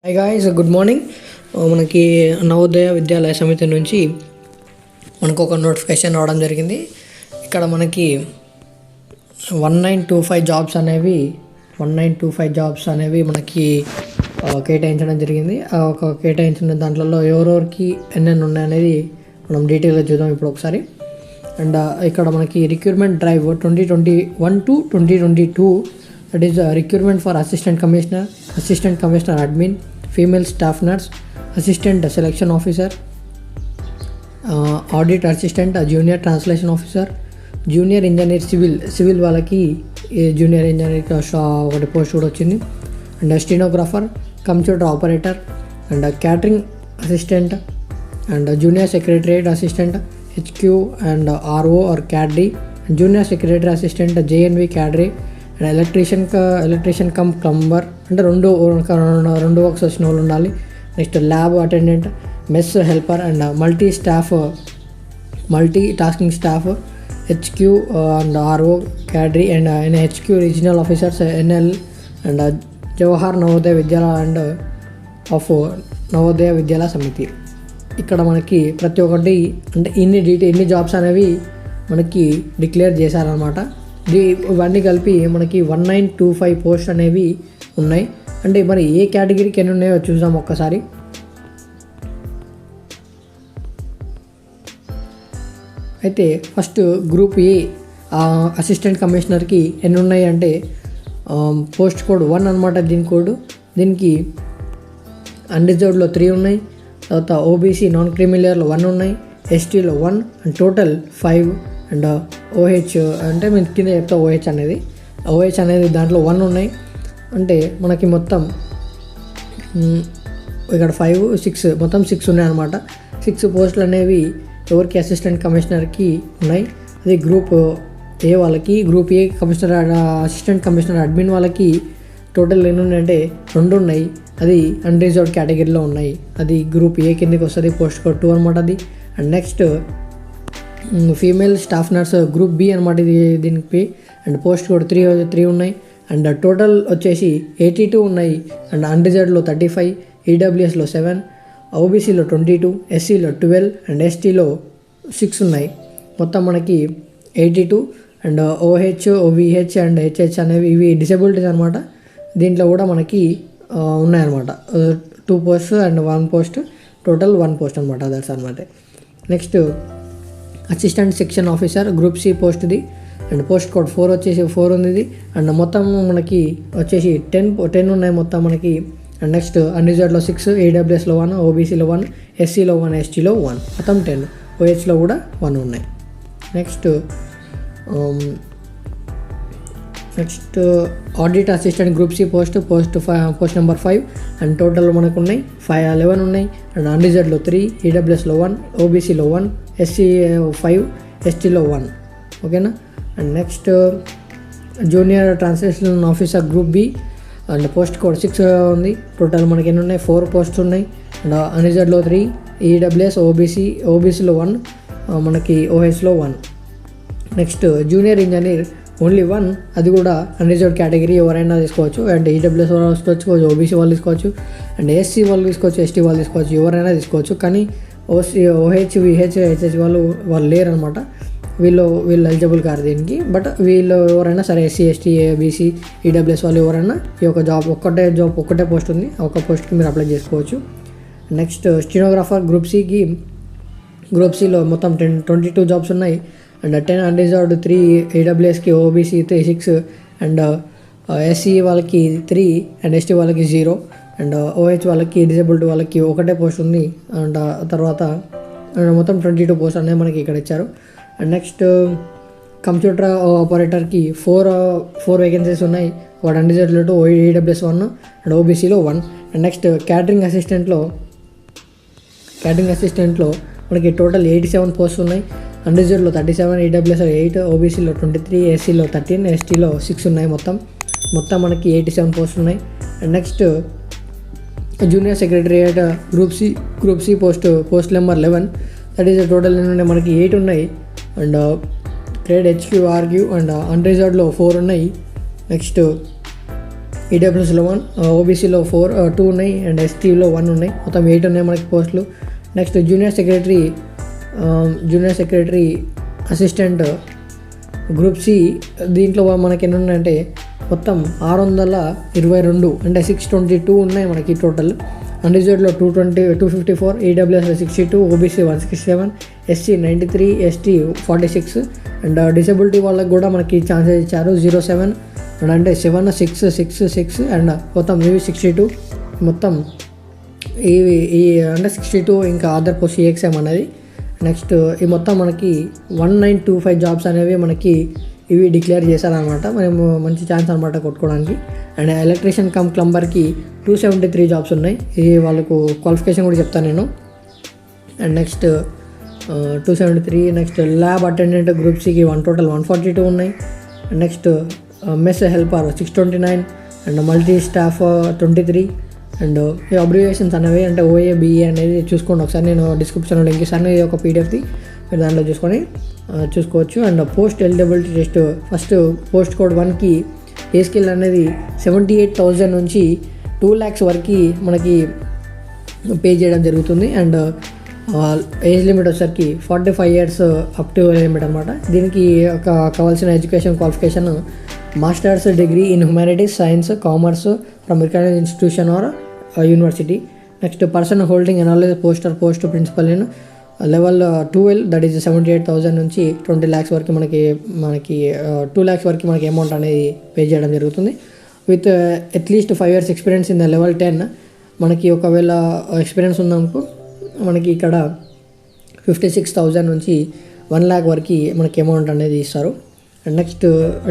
Hi guys, good morning. మనకి నవోదయ విద్యాలయ సమితి నుంచి మనకు ఒక నోటిఫికేషన్ రావడం జరిగింది. ఇక్కడ మనకి 1925 జాబ్స్ అనేవి మనకి కేటాయించడం జరిగింది. ఒక కేటాయించిన దాంట్లో ఎవరెవరికి ఎన్నెన్ని ఉన్నాయనేది మనం డీటెయిల్గా చూద్దాం ఇప్పుడు ఒకసారి. అండ్ ఇక్కడ మనకి recruitment drive 2021 to 2022, that is recruitment for assistant commissioner admin, female staff nurse, assistant selection officer, audit assistant, junior translation officer, junior engineer civil వాళ్ళకి జూనియర్ ఇంజనీర్ ఒకటి పోస్ట్ కూడా వచ్చింది. And stenographer, computer operator, and catering assistant, and junior secretariat assistant HQ and RO R cadre, junior secretary assistant JNV cadre, and electrician cum plumber, అంటే రెండు works వచ్చిన వాళ్ళు ఉండాలి. Next lab attendant, mess helper, and multi tasking staff HQ and RO cadre, and HQ regional officers NL, and Jawahar Navodaya Vidyalaya and of Navodaya Vidyalaya Samiti. ఇక్కడ మనకి ప్రతి ఒక్కటి అంటే ఇన్ని జాబ్స్ అనేవి మనకి డిక్లేర్ చేశారనమాట. ఇవన్నీ కలిపి మనకి 1925 పోస్ట్ అనేవి ఉన్నాయి. అంటే మరి ఏ కేటగిరీకి ఎన్ని ఉన్నాయో చూద్దాం ఒక్కసారి. అయితే ఫస్ట్ గ్రూప్ ఏ అసిస్టెంట్ కమిషనర్కి ఎన్ని ఉన్నాయి అంటే పోస్ట్ కోడ్ 1 అనమాట. దీనికి అన్రిజర్వ్డ్లో 3 ఉన్నాయి. తర్వాత ఓబీసీ నాన్ క్రిమిలియర్లో 1 ఉన్నాయి, ఎస్టీలో 1, అండ్ టోటల్ 5. అండ్ ఓహెచ్ అంటే మేము కింద చెప్తా ఓహెచ్ అనేది దాంట్లో 1 ఉన్నాయి. అంటే మనకి మొత్తం ఇక్కడ 5, 6 మొత్తం 6 ఉన్నాయి అనమాట. 6 పోస్టులు అనేవి ఎవరికి అసిస్టెంట్ కమిషనర్కి ఉన్నాయి. అది గ్రూప్ ఏ వాళ్ళకి. Group A assistant commissioner admin వాళ్ళకి టోటల్ ఎన్ని ఉన్నాయంటే 2 ఉన్నాయి. అది అన్రిజర్వ్డ్ కేటగిరీలో ఉన్నాయి. అది గ్రూప్ ఏ కిందకి వస్తుంది, పోస్ట్ కోడ్ 2 అనమాట అది. And next female staff nurse group B అనమాట దీనికి. అండ్ పోస్ట్ కోడ్ 3 ఉన్నాయి. అండ్ టోటల్ వచ్చేసి 82 ఉన్నాయి. అండ్ అన్రిజర్వ్డ్లో 35, ఈడబ్ల్యూఎస్లో 7, ఓబీసీలో 22, ఎస్సీలో 12, అండ్ ఎస్టీలో 6 ఉన్నాయి. మొత్తం మనకి 82. And OH, OVH and HH అనేవి ఇవి డిసేబిలిటీస్ అనమాట. దీంట్లో కూడా మనకి ఉన్నాయన్నమాట. 2 post and 1 post, total 1 post అనమాట. అదర్స్ అనమాట. Next assistant section officer group C పోస్ట్ది. అండ్ పోస్ట్ కోడ్ 4 వచ్చేసి 4 ఉంది ఇది. అండ్ మొత్తం మనకి వచ్చేసి 10 ఉన్నాయి మొత్తం మనకి. అండ్ నెక్స్ట్ అన్రిజర్వ్డ్లో 6, ఏడబ్ల్యూఎస్లో 1, ఓబీసీలో 1, ఎస్సీలో 1, ఎస్టీలో 1, మొత్తం 10. ఓహెచ్లో కూడా 1 ఉన్నాయి. Next audit assistant group C post number 5. And total మనకు ఉన్నాయి 11 ఉన్నాయి. అండ్ అన్రిజర్వ్డ్లో 3, ఈడబ్ల్యూఎస్లో 1, ఓబీసీలో 1, ఎస్సీ 5, ఎస్టీలో 1. ఓకేనా. And next junior translation officer group B. And post code 6 ఉంది. టోటల్ మనకి ఎన్ని ఉన్నాయి 4 పోస్ట్ ఉన్నాయి. అండ్ అన్రిజర్వ్డ్లో 3, ఈడబ్ల్యూఎస్, ఓబీసీలో 1, మనకి ఓహెచ్లో 1. నెక్స్ట్ జూనియర్ ఇంజనీర్ ఓన్లీ 1, అది కూడా అన్రిజర్వ్డ్ కేటగిరీ, ఎవరైనా తీసుకోవచ్చు. అండ్ ఈడబ్ల్యూఎస్ వాళ్ళు తీసుకోవచ్చు, ఓబీసీ వాళ్ళు తీసుకోవచ్చు, అండ్ ఎస్సీ వాళ్ళు తీసుకోవచ్చు, ఎస్టీ వాళ్ళు తీసుకోవచ్చు, ఎవరైనా తీసుకోవచ్చు. కానీ ఓహెచ్, విహెచ్, హెచ్హెచ్ వాళ్ళు లేరనమాట. వీళ్ళు ఎలిజిబుల్ కాదు దీనికి. బట్ వీళ్ళు ఎవరైనా సరే ఎస్సీ, ఎస్టీ, బీసీ, ఈడబ్ల్యూఎస్ వాళ్ళు ఎవరైనా ఈ యొక్క ఒక్కటే పోస్ట్ ఉంది, ఒక పోస్ట్కి మీరు అప్లై చేసుకోవచ్చు. నెక్స్ట్ స్టెనోగ్రాఫర్ గ్రూప్ సిలో మొత్తం 22 జాబ్స్ ఉన్నాయి. అండ్ 10 అన్రిజర్వ్డ్, 3 ఈడబ్ల్యూఎస్కి, ఓబీసీ 6, అండ్ ఎస్సీ వాళ్ళకి 3, అండ్ ఎస్టీ వాళ్ళకి 0, అండ్ ఓహెచ్ వాళ్ళకి డిజేబుల్డ్ వాళ్ళకి ఒకటే పోస్ట్ ఉంది. అండ్ తర్వాత మొత్తం 22 పోస్ట్ అనేవి మనకి ఇక్కడ ఇచ్చారు. అండ్ నెక్స్ట్ కంప్యూటర్ ఆపరేటర్కి 4 వేకెన్సీస్ ఉన్నాయి. వాడు అన్రిజర్వ్డ్లో 2, ఈడబ్ల్యూఎస్ 1, అండ్ ఓబీసీలో 1. అండ్ నెక్స్ట్ క్యాటరింగ్ అసిస్టెంట్లో మనకి టోటల్ 87 పోస్ట్ ఉన్నాయి. అన్రిజర్వ్డ్లో 37, ఈడబ్ల్యూఎస్లో 8, ఓబీసీలో 23, ఎస్సీలో 13, ఎస్టీలో 6 ఉన్నాయి. మొత్తం మనకి 87 పోస్ట్ ఉన్నాయి. And next junior secretariat group C post number 11, that is total ఏంటంటే మనకి 8 ఉన్నాయి. And grade HQ, RQ, and అన్రిజర్వ్డ్లో 4 ఉన్నాయి. నెక్స్ట్ ఈడబ్ల్యూఎస్లో 1, ఓబీసీలో 2 ఉన్నాయి అండ్ ఎస్టీలో 1 ఉన్నాయి. మొత్తం 8 ఉన్నాయి మనకి పోస్టులు. Next junior secretary assistant group C, దీంట్లో మనకి ఎన్ని ఉన్నాయంటే మొత్తం 622 అంటే 622 ఉన్నాయి మనకి టోటల్. అన్రిజర్వ్డ్లో 254, ఈడబ్ల్యూఎస్లో 62, OBC 167, SC 93, ST 46 and disability వాళ్ళకి కూడా మనకి ఛాన్సెస్ ఇచ్చారు 07 అండ్ అంటే 7, 6, 6, 6 అండ్ మొత్తం ఇవి 62. మొత్తం ఈ అంటే 62 ఇంకా అదర్ పోస్ట్ EXM అనేది. నెక్స్ట్ ఈ మొత్తం మనకి 1925 జాబ్స్ అనేవి మనకి ఇవి డిక్లేర్ చేశారనమాట. మేము మంచి ఛాన్స్ అనమాట కొట్టుకోవడానికి. అండ్ ఎలక్ట్రీషియన్ కమ్ ప్లంబర్కి 273 జాబ్స్ ఉన్నాయి. ఇది వాళ్ళకు క్వాలిఫికేషన్ కూడా చెప్తాను నేను. And next 273. Next lab attendant group సికి టోటల్ 142 ఉన్నాయి. Next mess helper 629 and multi staff 23 and ఈ అబ్రివేషన్స్ అనేవి అంటే OABE అనేది చూసుకోండి ఒకసారి, నేను డిస్క్రిప్షన్లో లింక్ ఇస్తాను. ఇది ఒక PDFది, మీరు దాంట్లో చూసుకోవచ్చు. And post eligibility test first post code 1కి ఏ స్కిల్ అనేది 78,000 నుంచి 2 lakhs వరకు మనకి పే చేయడం జరుగుతుంది. అండ్ ఏజ్ లిమిట్ వచ్చేసరికి 45 years అప్ టు లిమిట్ అనమాట. దీనికి కావాల్సిన education qualification masters degree in humanities, science, commerce from recognised institution or university. Next person holding analysis post principal in level 12 that is 78,000 నుంచి 20 lakhs వరకు మనకి 2 lakhs వరకు మనకి amount అనేది పే చేయడం జరుగుతుంది. With at least 5 years experience in the level 10. మనకి ఒకవేళ ఎక్స్పీరియన్స్ ఉందనుకో మనకి ఇక్కడ 56,000 నుంచి 1 lakh వరకు మనకి అమౌంట్ అనేది ఇస్తారు. And next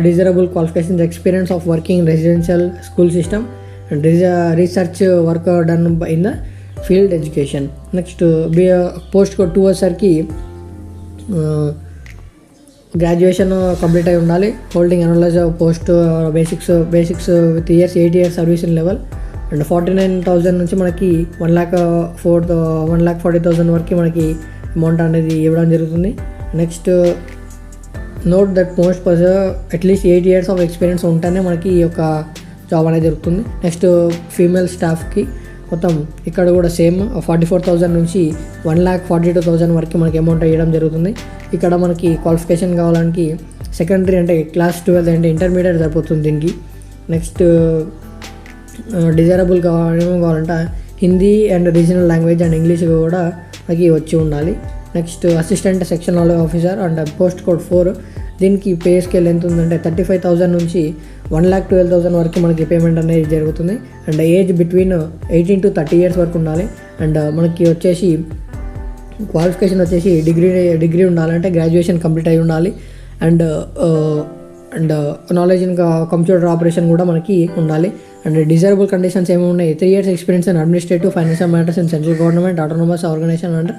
desirable qualifications experience of working residential school system and research work done in the field education. Next post code 2 వచ్చేసరికి గ్రాడ్యుయేషన్ కంప్లీట్ అయి ఉండాలి. Holding analyse post basics with 8 years service in level. And 49,000 నుంచి మనకి 1,40,000 వరకు మనకి amount అనేది ఇవ్వడం జరుగుతుంది. Next note that most at least 8 years of experience ఉంటేనే మనకి ఈ యొక్క జాబ్ అనేది జరుగుతుంది. నెక్స్ట్ ఫీమేల్ స్టాఫ్కి మొత్తం ఇక్కడ కూడా సేమ్ 44,000 నుంచి 1,42,000 వరకు మనకి అమౌంట్ ఇవ్వడం జరుగుతుంది. ఇక్కడ మనకి క్వాలిఫికేషన్ కావాలంటే సెకండరీ అంటే క్లాస్ 12 అంటే ఇంటర్మీడియట్ సరిపోతుంది దీనికి. నెక్స్ట్ డిజైరబుల్ కావాలంటే Hindi and regional language and English కూడా మనకి వచ్చి ఉండాలి. Next assistant section knowledge officer and post code 4, దీనికి పే స్కేల్ ఎంత ఉందంటే 35,000 నుంచి 1,12,000 వరకు మనకి పేమెంట్ అనేది జరుగుతుంది. And age between 18 to 30 years వరకు ఉండాలి. అండ్ మనకి వచ్చేసి క్వాలిఫికేషన్ వచ్చేసి డిగ్రీ ఉండాలంటే గ్రాడ్యుయేషన్ కంప్లీట్ అయి ఉండాలి. And knowledge in computer operation కూడా మనకి ఉండాలి. అండ్ డిజైరబుల్ కండిషన్స్ ఏమి ఉన్నాయి 3 years experience in administrative financial matters in central government, autonomous organisation and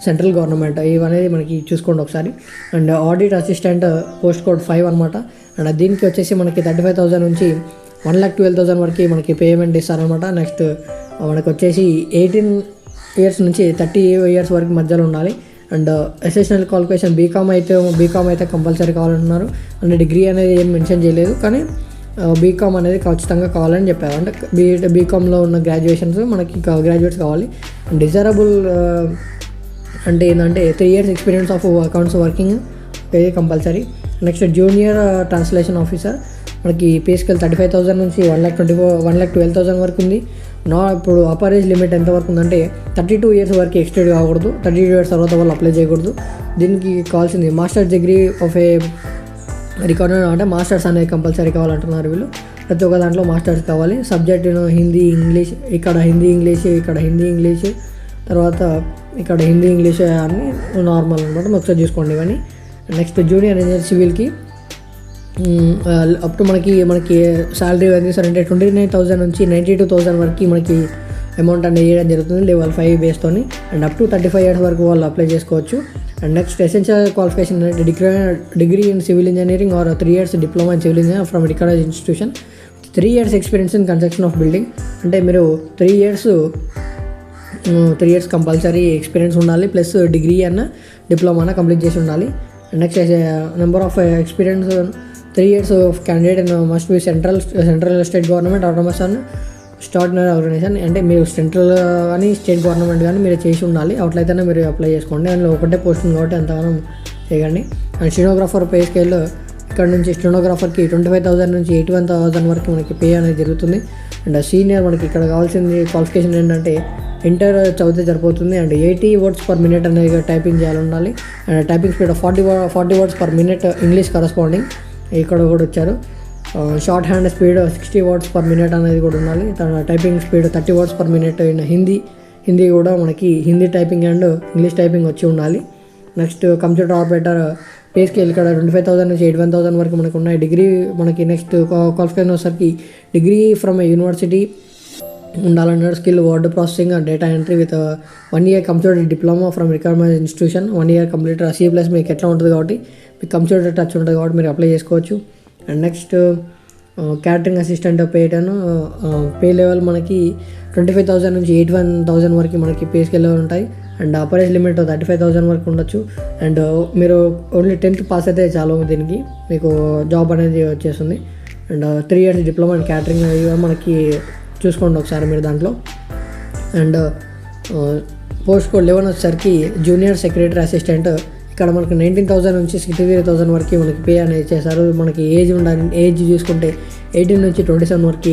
central government, ఇవనేది మనకి చూసుకోండి ఒకసారి. And audit assistant post code 5 అనమాట. అండ్ దీనికి వచ్చేసి మనకి 35,000 నుంచి 1,12,000 వరకు మనకి పేమెంట్ ఇస్తారనమాట. నెక్స్ట్ మనకు వచ్చేసి 18 years నుంచి 30 years వరకు మధ్యలో ఉండాలి. అండ్ ఎసెషనల్ క్వాలిఫికేషన్ బీకామ్ అయితే కంపల్సరీ కావాలంటున్నారు. అండ్ డిగ్రీ అనేది ఏం మెన్షన్ చేయలేదు, కానీ బీకామ్ అనేది ఖచ్చితంగా కావాలని చెప్పారు. అంటే బీకామ్లో ఉన్న గ్రాడ్యుయేషన్స్ మనకి గ్రాడ్యుయేట్స్ కావాలి. డిజైరబుల్ అంటే ఏంటంటే 3 years experience of accounts working ఇది compulsory. Next junior translation officer మనకి పే స్కేల్ 35,000 నుంచి 1,12,000 వరకు ఉంది. ఇప్పుడు అప్పర్ ఏజ్ లిమిట్ ఎంత వరకు ఉందంటే 32 years వరకు ఎక్స్టెండ్ కాకూడదు. 32 years తర్వాత వాళ్ళు అప్లై చేయకూడదు. దీనికి కావాల్సింది masters degree of A recorded అంటే మాస్టర్స్ అనేది కంపల్సరీ కావాలంటున్నారు వీళ్ళు. ప్రతి ఒక్క దాంట్లో మాస్టర్స్ కావాలి. సబ్జెక్ట్ హిందీ ఇంగ్లీష్, ఇక్కడ హిందీ ఇంగ్లీష్ తర్వాత ఇక్కడ హిందీ ఇంగ్లీష్ అన్నీ నార్మల్ అనమాట. ఒకసారి చూసుకోండి ఇవన్నీ. నెక్స్ట్ జూనియర్ ఇంజనీర్ సివిల్కి అప్ టు మనకి శాలరీ ఏం చేస్తారంటే 29,000 నుంచి 92,000 వరకు మనకి అమౌంట్ అనేది వేయడం జరుగుతుంది లెవెల్ 5 బేస్తోని. అండ్ అప్ టు 35 years వరకు వాళ్ళు అప్లై చేసుకోవచ్చు. అండ్ నెక్స్ట్ ఎసెన్షియల్ క్వాలిఫికేషన్ అంటే degree in civil engineering or 3 years diploma in civil engineering from recognised institution, 3 years experience in construction of building. అంటే మీరు 3 years కంపల్సరీ ఎక్స్పీరియన్స్ ఉండాలి, plus degree అన్న diploma complete చేసి ఉండాలి. Next number of experience 3 years of candidate and must be central state government autonomous and extraordinary organisation. అంటే మీరు central కానీ state government కానీ మీరు చేసి ఉండాలి, అట్లయితేనే మీరు అప్లై చేసుకోండి. అందులో ఒకటే పోస్టింగ్ కాబట్టి అంతగానం చేయకండి. అండ్ స్టెనోగ్రాఫర్ పే స్కేల్ ఇక్కడ నుంచి స్టెనోగ్రాఫర్కి 25,000 నుంచి 81,000 వరకు మనకి పే అనేది జరుగుతుంది. అండ్ సీనియర్ మనకి ఇక్కడ కావాల్సింది క్వాలిఫికేషన్ ఏంటంటే ఇంటర్ చదివితే సరిపోతుంది. అండ్ 80 words per minute అనేది టైపింగ్ చేయాలి ఉండాలి. And typing speed 40 words per minute English corresponding ఇక్కడ కూడా వచ్చారు. Short hand speed 60 words per minute అనేది కూడా ఉండాలి. Typing speed 30 words per minute in Hindi కూడా మనకి Hindi typing and English typing వచ్చి ఉండాలి. Next computer operator pay scale ఇక్కడ 25,000 నుంచి 81,000 వరకు మనకు ఉన్నాయి. డిగ్రీ మనకి నెక్స్ట్ క్వాలిఫికేషన్ వచ్చేసరికి డిగ్రీ ఫ్రమ్ ఏ యూనివర్సిటీ ఉండాలన్నాడు. Skill word processing and data entry with 1 year computer diploma from recognised institution. 1 year కంప్లీటర్. C+ మీకు ఎట్లా ఉంటుంది కాబట్టి మీకు కంప్యూటర్ టచ్ ఉంటుంది కాబట్టి మీరు అప్లై చేసుకోవచ్చు. And next catering assistant pay level మనకి 25,000 నుంచి 81,000 వరకు మనకి పే స్కేల్ లెవెల్ ఉంటాయి. అండ్ అప్పర్ ఏజ్ లిమిట్ 35,000 వరకు ఉండొచ్చు. అండ్ మీరు ఓన్లీ 10th పాస్ అయితే చాలు, దీనికి మీకు జాబ్ అనేది వచ్చేస్తుంది. And 3 years diploma and catering మనకి చూసుకోండి ఒకసారి మీరు దాంట్లో. అండ్ పోస్ట్ కోడ్ 11 వచ్చేసరికి జూనియర్ సెక్రటరీ అసిస్టెంట్. ఇక్కడ మనకి 19,000 నుంచి 63,000 వరకు మనకి పే అనేది చేశారు. మనకి ఏజ్ చూసుకుంటే 18 నుంచి 27 వరకు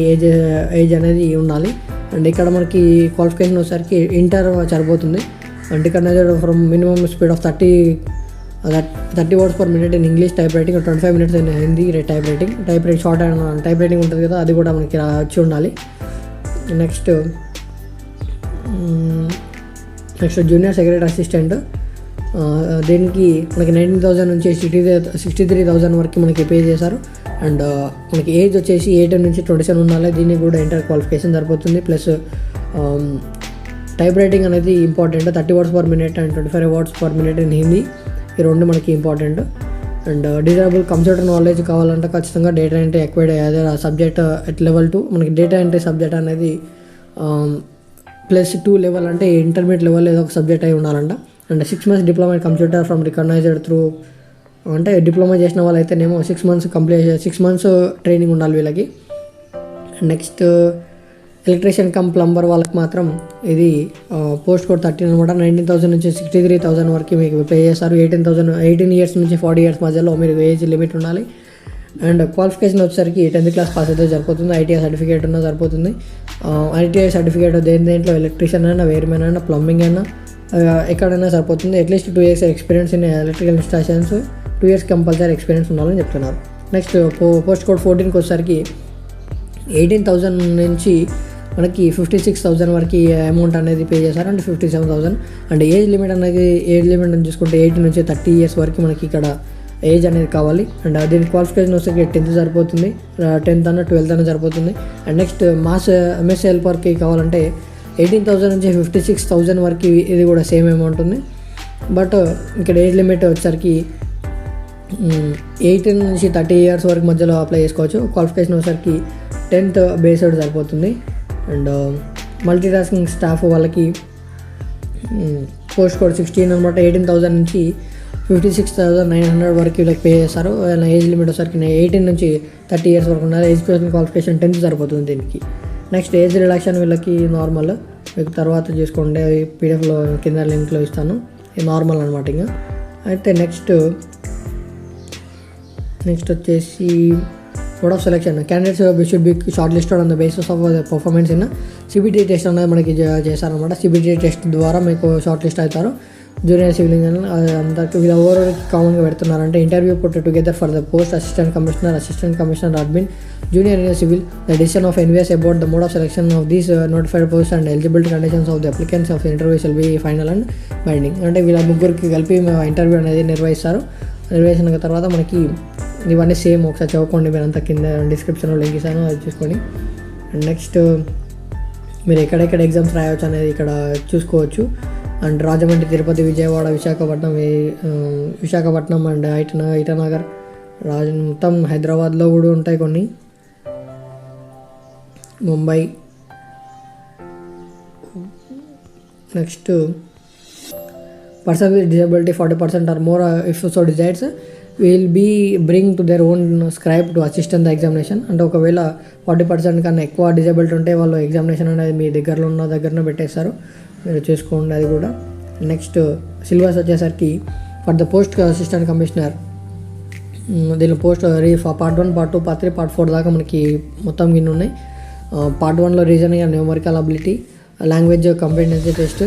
ఏజ్ అనేది ఉండాలి. అండ్ ఇక్కడ మనకి క్వాలిఫికేషన్ వచ్చేసరికి ఇంటర్ సరిపోతుంది. అండ్ ఇక్కడ from minimum speed of 30 words per minute in English type writing, 25 minutes in Hindi type writing short and type writing ఉంటుంది కదా, అది కూడా మనకి వచ్చి ఉండాలి. Next junior secretary assistant. దీనికి మనకి 19,000 నుంచి 63,000 వరకు మనకి పే చేశారు. అండ్ మనకి ఏజ్ వచ్చేసి 18 నుంచి 27 ఉండాలి. దీనికి కూడా ఇంటర్ క్వాలిఫికేషన్ సరిపోతుంది. ప్లస్ టైప్ రైటింగ్ అనేది important. 30 words per minute and 25 words per minute in Hindi, ఈ రెండు మనకి important. And desirable computer knowledge కావాలంటే ఖచ్చితంగా డేటా ఎంట్రీ ఎక్వైర్డ్ అయ్యేది సబ్జెక్ట్ ఎట్ లెవెల్ 2. మనకి డేటా ఎంట్రీ సబ్జెక్ట్ అనేది +2 లెవెల్ అంటే ఇంటర్మీడియట్ లెవెల్ ఏదో ఒక సబ్జెక్ట్ అయి ఉండాలంట. And 6 months diploma in computer from recognised through, అంటే డిప్లొమా చేసిన వాళ్ళైతేనేమో 6 months ట్రైనింగ్ ఉండాలి వీళ్ళకి. నెక్స్ట్ ఎలక్ట్రీషియన్ కమ్ ప్లంబర్ వాళ్ళకి మాత్రం ఇది పోస్ట్ కోడ్ 13 అనమాట. 19,000 నుంచి 63,000 వరకు మీకు పే చేస్తారు. 18 years నుంచి 40 years మధ్యలో మీరు ఏజ్ లిమిట్ ఉండాలి. అండ్ క్వాలిఫికేషన్ వచ్చేసరికి 10th class పాస్ అయితే సరిపోతుంది. ITI సర్టిఫికేట్ ఉన్నా సరిపోతుంది. ITI సర్టిఫికేట్ దేంట్లో ఎలక్ట్రీషియన్ అయినా, వైర్మెన్ అయినా, ప్లంబింగ్ అయినా ఎక్కడైనా సరిపోతుంది. At least 2 years experience in electrical installations, 2 years compulsory experience ఉండాలని చెప్తున్నారు. నెక్స్ట్ పోస్ట్ కోడ్ 14కి వచ్చేసరికి 18,000 నుంచి మనకి 56,000 వరకు అమౌంట్ అనేది పే చేశారు. అంటే 57,000. అండ్ ఏజ్ లిమిట్ అని చూసుకుంటే 18 నుంచి 30 years వరకు మనకి ఇక్కడ ఏజ్ అనేది కావాలి. అండ్ దీని క్వాలిఫికేషన్ వస్తే 10th సరిపోతుంది, 10th అన్న 12th అన్న సరిపోతుంది. అండ్ నెక్స్ట్ ఎంఎస్ హెల్పర్కి కావాలంటే 18,000 నుంచి 56,000 వరకు ఇది కూడా సేమ్ అమౌంట్ ఉంది. బట్ ఇక్కడ ఏజ్ లిమిట్ వచ్చేసరికి 18 నుంచి 30 years వరకు మధ్యలో అప్లై చేసుకోవచ్చు. క్వాలిఫికేషన్ వచ్చేసరికి 10th బేస్డ్ సరిపోతుంది. అండ్ మల్టీ టాస్కింగ్ స్టాఫ్ వాళ్ళకి పోస్ట్ కోడ్ 16 అనమాట. 18,000 నుంచి 56,900 వరకు వీళ్ళకి పే చేస్తారు. ఏజ్ లిమిట్ వచ్చేసరికి 18 నుంచి 30 years వరకు ఉన్నారు. ఎడ్యుకేషన్ క్వాలిఫికేషన్ 10th సరిపోతుంది దీనికి. నెక్స్ట్ ఏజ్ రిలాక్షన్ వీళ్ళకి నార్మల్, మీకు తర్వాత చేసుకోండి, పీడిఎఫ్లో కింద లింక్లో ఇస్తాను. ఇది నార్మల్ అనమాట. ఇంకా అయితే నెక్స్ట్ వచ్చేసి mode of selection. Candidates should be short listed on the basis of the performance in CBT test అనేది మనకి చేశారనమాట. CBT టెస్ట్ ద్వారా మీకు షార్ట్ లిస్ట్ అవుతారు. జూనియర్ సివిల్ ఇంజనీర్ అందరికి వీళ్ళు ఓవరాల్ కామన్గా పెడుతున్నారంటే interview put together for the post assistant commissioner admin junior in civil. The decision of NVS about the mode of selection of these notified post and eligibility conditions of the applicants of interview will be final and binding. అంటే వీళ్ళ ముగ్గురికి కలిపి interview అనేది నిర్వహించిన తర్వాత మనకి ఇవన్నీ same ఒకసారి చదువుకోండి. మీరు అంతా కింద డిస్క్రిప్షన్లో లింక్ ఇస్తాను, అది చూసుకొని. అండ్ నెక్స్ట్ మీరు ఎక్కడెక్కడ ఎగ్జామ్స్ రాయవచ్చు అనేది ఇక్కడ చూసుకోవచ్చు. అండ్ రాజమండ్రి, తిరుపతి, విజయవాడ, విశాఖపట్నం అండ్ ఇటానగర్, మొత్తం హైదరాబాద్లో కూడా ఉంటాయి కొన్ని, Mumbai. Next person with disability 40% or more if so desires will be bring to their own scribe to assist the examination. అంటే ఒకవేళ 40% కన్నా ఎక్కువ డిజేబుల్డ్ ఉంటే వాళ్ళు ఎగ్జామినేషన్ అనేది మీ దగ్గరలో ఉన్న దగ్గరనే పెట్టేస్తారు, మీరు చూసుకోండి అది కూడా. నెక్స్ట్ సిలబస్ వచ్చేసరికి for the post assistant commissioner, దీని post part 1, part 2, part 3, part 4 దాకా మనకి మొత్తం గిన్నె ఉన్నాయి. పార్ట్ 1లో reasoning and numerical ability, language competency test,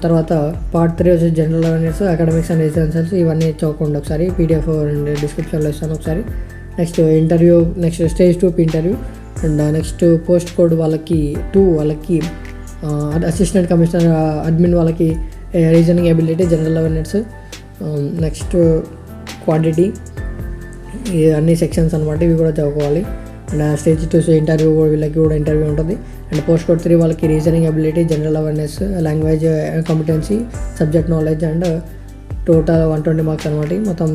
తర్వాత పార్ట్ 3 వచ్చి general awareness, academics and exams. ఇవన్నీ చదువుకోండి ఒకసారి, PDF డిస్క్రిప్షన్లో ఇస్తాను ఒకసారి. Next interview, next stage 2 interview. And next post code వాళ్ళకి 2 వాళ్ళకి అసిస్టెంట్ కమిషనర్ అడ్మిన్ వాళ్ళకి reasoning ability, general awareness. Next quantity, ఈ అన్ని సెక్షన్స్ అనమాట, ఇవి కూడా చదువుకోవాలి. అండ్ స్టేజ్ 2 ఇంటర్వ్యూ వీళ్ళకి కూడా ఇంటర్వ్యూ ఉంటుంది. అండ్ పోస్ట్ కోడ్ 3 వాళ్ళకి reasoning ability, general awareness, language competency, subject knowledge and total 120 marks అనమాట మొత్తం.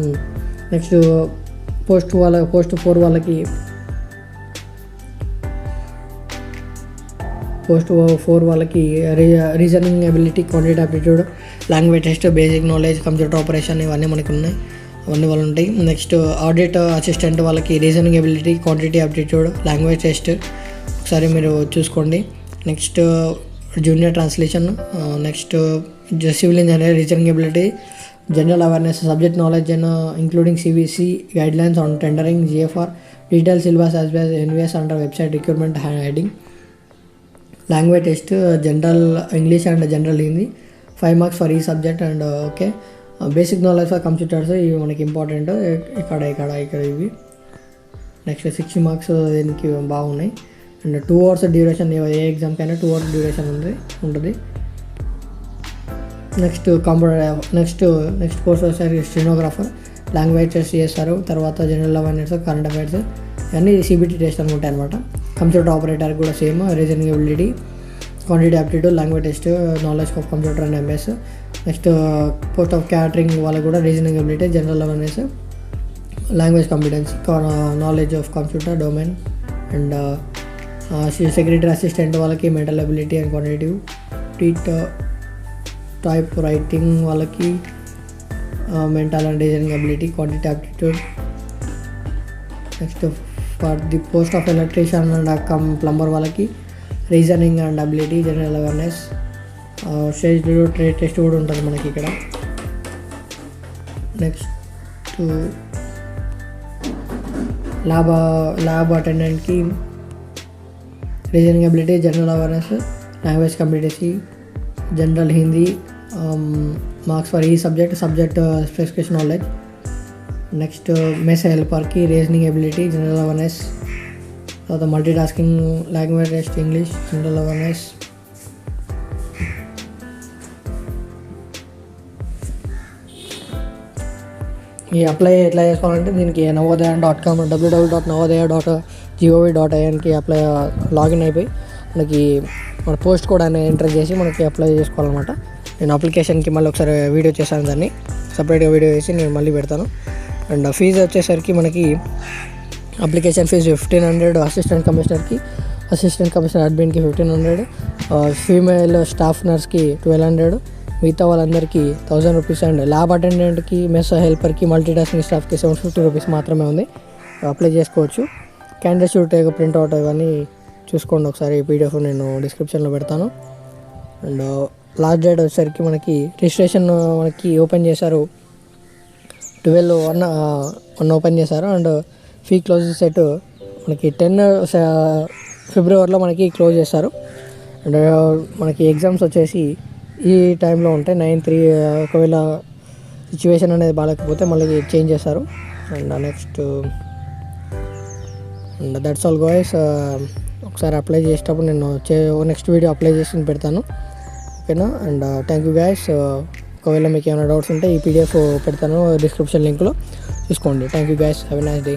నెక్స్ట్ పోస్ట్ 4 వాళ్ళకి reasoning ability, quantity aptitude, language test, basic knowledge, computer operation, ఇవన్నీ మనకు ఉన్నాయి, అవన్నీ వాళ్ళు ఉంటాయి. నెక్స్ట్ ఆడిట్ అసిస్టెంట్ వాళ్ళకి reasoning ability, quantity aptitude, language test ఒకసారి మీరు చూసుకోండి. Next junior translation, next civil engineer reasoning ability, general awareness, subject knowledge and including CBC guidelines on tendering, GFR, detail syllabus as well NVS under website recruitment heading. Language test, general English and general Hindi, 5 marks for ఈ subject. And okay, basic knowledge for computers, ఇవి మనకి important, ఇక్కడ ఇవి. Next 60 marks దీనికి బాగున్నాయి. And 2 hours duration, ఏ ఎగ్జామ్కైనా 2 hours duration ఉంటుంది. నెక్స్ట్ నెక్స్ట్ కోర్స్ వచ్చేసరికి స్టెనోగ్రాఫర్, లాంగ్వేజ్ టెస్ట్ చేస్తారు, తర్వాత జనరల్ అవేర్నెస్, కరెంట్ అఫైర్స్, ఇవన్నీ CBT టెస్ట్ అనుకుంటాయి అనమాట. కంప్యూటర్ ఆపరేటర్ కూడా same, reasoning ability, quantity aptitude, language test, knowledge of computer and MS. Next post of catering వాళ్ళకి కూడా reasoning ability, general awareness, language competency, knowledge of computer domain. And secretary assistant వాళ్ళకి mental ability and quantitative, type writing వాళ్ళకి mental and reasoning ability, quantity aptitude. Next for the post of electrician and plumber వాళ్ళకి reasoning and ability, general awareness, stage 2 trade test కూడా ఉంటుంది మనకి ఇక్కడ. Next lab అటెండెంట్కి reasoning ability, general awareness, language competency, general Hindi, marks for ఈ subject specification knowledge. Next mess హెల్పర్కి reasoning ability, general awareness, తర్వాత multi tasking, language test, English, general awareness. ఈ apply ఎట్లా చేసుకోవాలంటే దీనికి navodaya.com www.navodaya.gov.inకి అప్లై లాగిన్ అయిపోయి మనకి మన పోస్ట్ కోడ్ అనేది ఎంటర్ చేసి మనకి అప్లై చేసుకోవాలన్నమాట. నేను అప్లికేషన్కి మళ్ళీ ఒకసారి వీడియో చేశాను, దాన్ని సపరేట్గా వీడియో చేసి నేను మళ్ళీ పెడతాను. అండ్ ఫీజు వచ్చేసరికి మనకి అప్లికేషన్ ఫీజు 1500, అసిస్టెంట్ కమిషనర్ అడ్మిన్కి 1500, ఫీమేల్ స్టాఫ్ నర్స్కి 1200, మిగతా వాళ్ళందరికీ 1000 రూపీస్. అండ్ ల్యాబ్ అటెండెంట్కి, మెస్ హెల్పర్కి, మల్టీ టాస్కింగ్ స్టాఫ్కి 750 రూపీస్ మాత్రమే ఉంది. అప్లై చేసుకోవచ్చు. క్యాండిడేట్ షూట్ ప్రింట్అవుట్ ఇవన్నీ చూసుకోండి ఒకసారి, PDF నేను డిస్క్రిప్షన్లో పెడతాను. అండ్ లాస్ట్ డేట్ వచ్చేసరికి మనకి రిజిస్ట్రేషన్ మనకి ఓపెన్ చేశారు 12/1 ఓపెన్ చేశారు. అండ్ ఫీ క్లోజ్ సెట్ మనకి 10 ఫిబ్రవరిలో మనకి క్లోజ్ చేస్తారు. అండ్ మనకి ఎగ్జామ్స్ వచ్చేసి ఈ టైంలో ఉంటాయి 9/3. ఒకవేళ సిచ్యువేషన్ అనేది బాగాలేకపోతే మళ్ళీ చేంజ్ చేస్తారు. And next and that's all guys. ఒకసారి అప్లై చేసేటప్పుడు నేను నెక్స్ట్ వీడియో అప్లై చేసి పెడతాను, ఓకేనా. And thank you guys. ఒకవేళ మీకు ఏమైనా డౌట్స్ ఉంటే ఈ PDF పెడతాను డిస్క్రిప్షన్ లింక్లో, చూసుకోండి. Thank you guys, have a nice day.